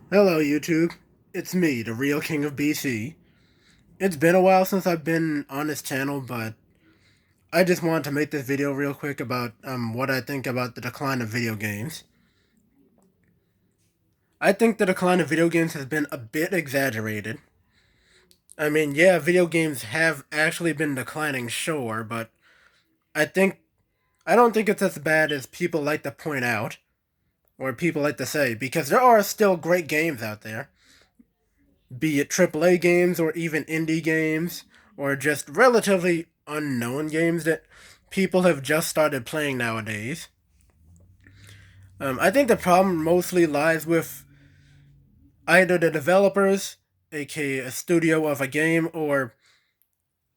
Hello, YouTube. It's me, the real King of BC. It's been a while since I've been on this channel, but I just wanted to make this video real quick about what I think about the decline of video games. I think the decline of video games has been a bit exaggerated. I mean, yeah, video games have actually been declining, sure, but I think I don't think it's as bad as people like to point out or people like to say, because there are still great games out there, be it AAA games or even indie games or just relatively unknown games that people have just started playing nowadays. I think the problem mostly lies with either the developers, aka a studio of a game, or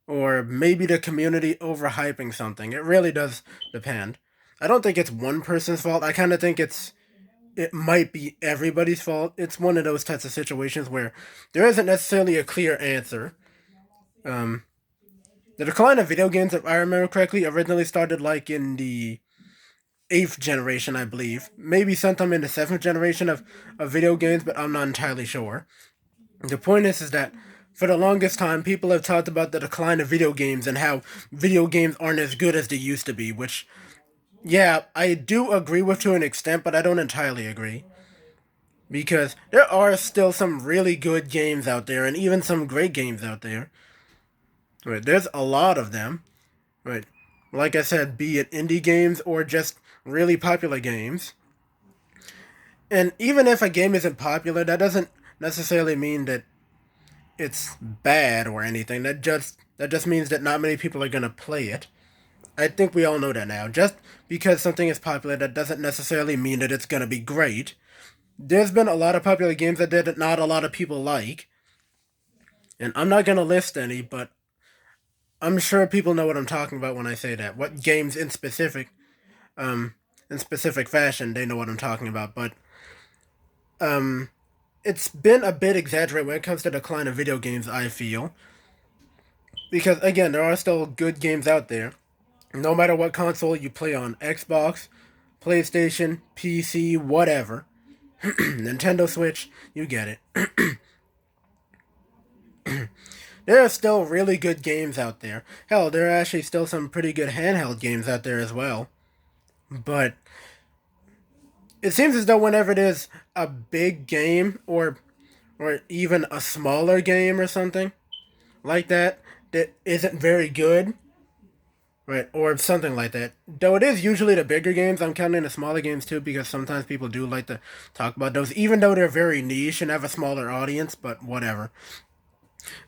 maybe the community overhyping something. It really does depend. I don't think it's one person's fault. I kind of think it might be everybody's fault. It's one of those types of situations where there isn't necessarily a clear answer. Um, the decline of video games, if I remember correctly, originally started like in the eighth generation, I believe. Maybe sometime in the seventh generation of video games, but I'm not entirely sure. The point is that for the longest time, people have talked about the decline of video games and how video games aren't as good as they used to be, which, yeah, I do agree with to an extent, but I don't entirely agree. Because there are still some really good games out there, and even some great games out there. Right, there's a lot of them. Right, like I said, be it indie games or just really popular games. And even if a game isn't popular, that doesn't necessarily mean that it's bad or anything. That just means that not many people are gonna play it. I think we all know that now. Just because something is popular, that doesn't necessarily mean that it's gonna be great. There's been a lot of popular games that not a lot of people like, and I'm not gonna list any, but I'm sure people know what I'm talking about when I say that. What games um, in specific fashion, they know what I'm talking about. But um, it's been a bit exaggerated when it comes to the decline of video games, I feel. Because, again, there are still good games out there. No matter what console you play on, Xbox, PlayStation, PC, whatever. Nintendo Switch, you get it. There are still really good games out there. Hell, there are actually still some pretty good handheld games out there as well. But it seems as though whenever there's a big game or even a smaller game or something like that isn't very good, right, or something like that. Though it is usually the bigger games, I'm counting the smaller games too because sometimes people do like to talk about those, even though they're very niche and have a smaller audience. But whatever.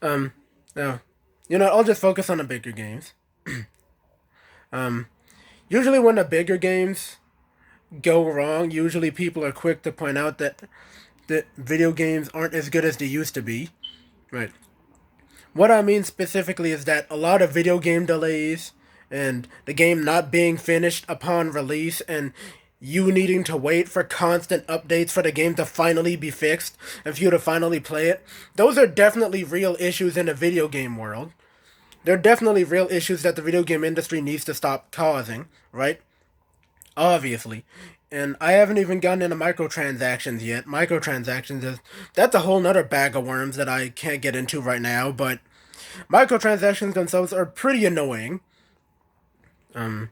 Um, no, I'll just focus on the bigger games. Um, Usually when the bigger games go wrong, usually people are quick to point out that video games aren't as good as they used to be. Right. What I mean specifically is that a lot of video game delays and the game not being finished upon release and you needing to wait for constant updates for the game to finally be fixed and for you to finally play it, those are definitely real issues in the video game world. They're definitely real issues that the video game industry needs to stop causing, right? Obviously. And I haven't even gotten into microtransactions yet. Microtransactions is that's a whole nother bag of worms that I can't get into right now, but microtransactions themselves are pretty annoying. Um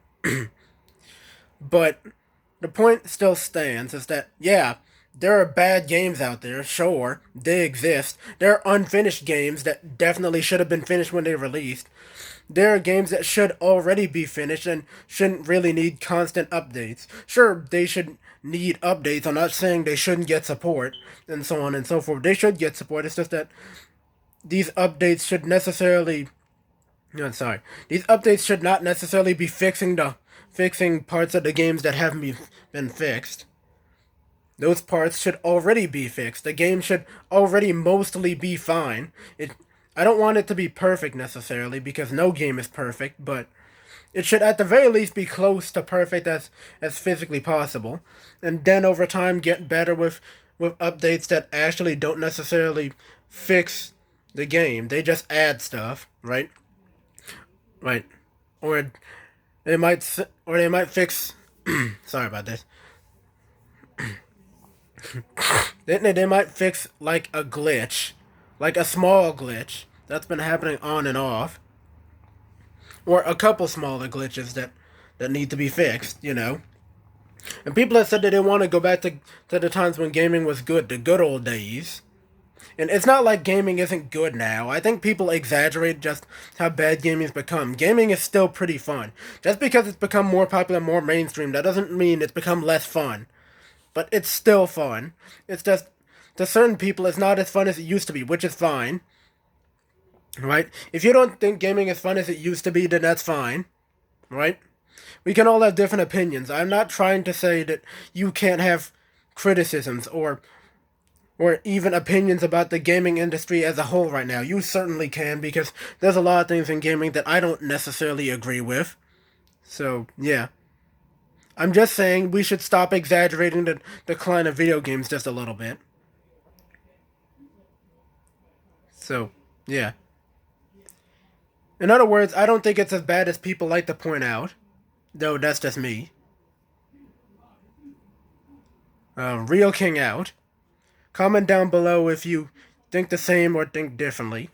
but the point still stands is that yeah, there are bad games out there, sure, they exist. There are unfinished games that definitely should have been finished when they released. There are games that should already be finished and shouldn't really need constant updates. Sure, they should need updates. I'm not saying they shouldn't get support and so on and so forth. They should get support. It's just that these updates should necessarily no, sorry. These updates should not necessarily be fixing parts of the games that haven't been fixed. Those parts should already be fixed. The game should already mostly be fine. I don't want it to be perfect necessarily because no game is perfect, but it should at the very least be close to perfect as physically possible. And then over time get better with updates that actually don't necessarily fix the game. They just add stuff, right? Right. Or they might fix sorry about this. They might fix like a glitch, like a small glitch that's been happening on and off, or a couple smaller glitches that need to be fixed. And people have said that they want to go back to the times when gaming was good, the good old days. And it's not like gaming isn't good now. I think people exaggerate just how bad gaming's become. Gaming is still pretty fun. Just because it's become more popular, more mainstream, that doesn't mean it's become less fun. But it's still fun. It's just, to certain people, it's not as fun as it used to be, which is fine. Right? If you don't think gaming is fun as it used to be, then that's fine. Right? We can all have different opinions. I'm not trying to say that you can't have criticisms or even opinions about the gaming industry as a whole right now. You certainly can, because there's a lot of things in gaming that I don't necessarily agree with. So, yeah. I'm just saying we should stop exaggerating the decline of video games just a little bit. So, yeah. In other words, I don't think it's as bad as people like to point out, though that's just me. Real King out. Comment down below if you think the same or think differently.